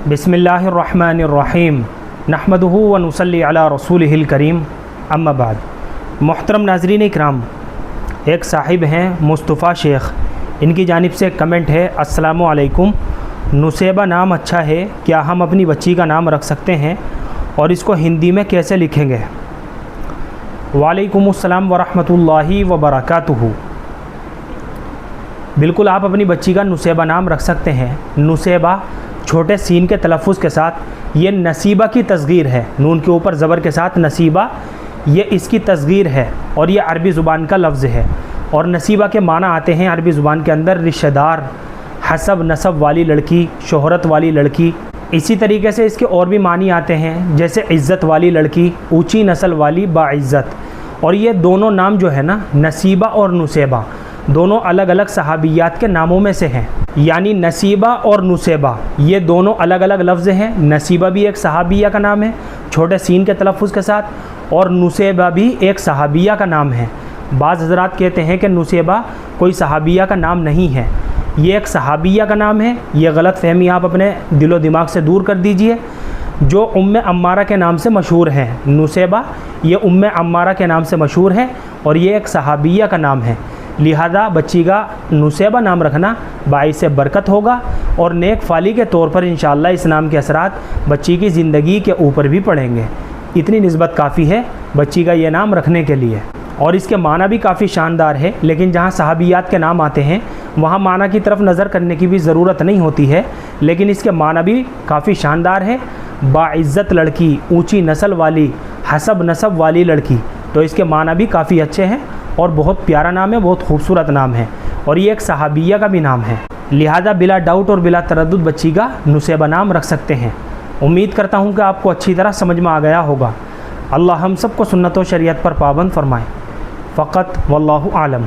बिस्मिल्लाहिर्रहमानिर्रहीम नहमदुहु व नुसल्ली अला रसूलिहिल करीम अम्मा बाद। मोहतरम नाज़रीन इकराम, एक साहिब हैं मुस्तफ़ा शेख, इनकी जानिब से कमेंट है, अस्सलामु अलैकुम, नुसेबा नाम अच्छा है, क्या हम अपनी बच्ची का नाम रख सकते हैं और इसको हिंदी में कैसे लिखेंगे? वालेकुमुस्सलाम वरहमतुल्लाहि व बरकातुहू। बिल्कुल आप अपनी बच्ची का नुसेबा नाम रख सकते हैं। नुसेबा छोटे सीन के तलफ़ुज़ के साथ, ये नसीबा की तस्गीर है, नून के ऊपर ज़बर के साथ नसीबा, ये इसकी तस्गीर है और ये अरबी ज़ुबान का लफ्ज़ है। और नसीबा के माना आते हैं अरबी ज़ुबान के अंदर रिश्तेदार, हसब नसब वाली लड़की, शोहरत वाली लड़की। इसी तरीके से इसके और भी मानी आते हैं, जैसे इज़्ज़त वाली लड़की, ऊंची नस्ल वाली बाइज़्ज़त। और ये दोनों नाम जो है ना, नसीबा और नुसेबा, दोनों अलग अलग सहाबियात के नामों में से हैं। यानी नसीबा और नुसेबा ये दोनों अलग अलग लफ्ज़ हैं। नसीबा भी एक सहाबिया का नाम है छोटे सीन के तलफ़ुज़ के साथ, और नुसेबा भी एक सहाबिया का नाम है। बाज़ हज़रात कहते हैं कि नुसेबा कोई सहाबिया का नाम नहीं है, ये एक सहाबिया का नाम है। ये गलत फहमी आप अपने दिलो दिमाग से दूर कर दीजिए। जो उम्मे अम्मारा के नाम से मशहूर है, नुसेबा ये उम्मे अम्मारा के नाम से मशहूर है और ये एक सहाबिया का नाम है। लिहाजा बच्ची का नुसेबा नाम रखना बाइस बरकत होगा और नेक फाली के तौर पर इंशाअल्लाह इस नाम के असरात बच्ची की ज़िंदगी के ऊपर भी पड़ेंगे। इतनी निस्बत काफ़ी है बच्ची का ये नाम रखने के लिए। और इसके माना भी काफ़ी शानदार है, लेकिन जहाँ सहाबियात के नाम आते हैं वहाँ माना की तरफ नज़र करने की भी ज़रूरत नहीं होती है, लेकिन इसके माना भी काफ़ी शानदार है। बाइज़्ज़त लड़की, ऊँची नस्ल वाली, हसब नसब वाली लड़की, तो इसके माना भी काफ़ी अच्छे हैं और बहुत प्यारा नाम है, बहुत खूबसूरत नाम है और ये एक सहाबिया का भी नाम है। लिहाजा बिला डाउट और बिला तरद्दुद बच्ची का नुसेबा नाम रख सकते हैं। उम्मीद करता हूँ कि आपको अच्छी तरह समझ में आ गया होगा। अल्लाह हम सबको सुन्नत व शरीयत पर पाबंद फरमाए। फ़क़त वल्लाहु आलम।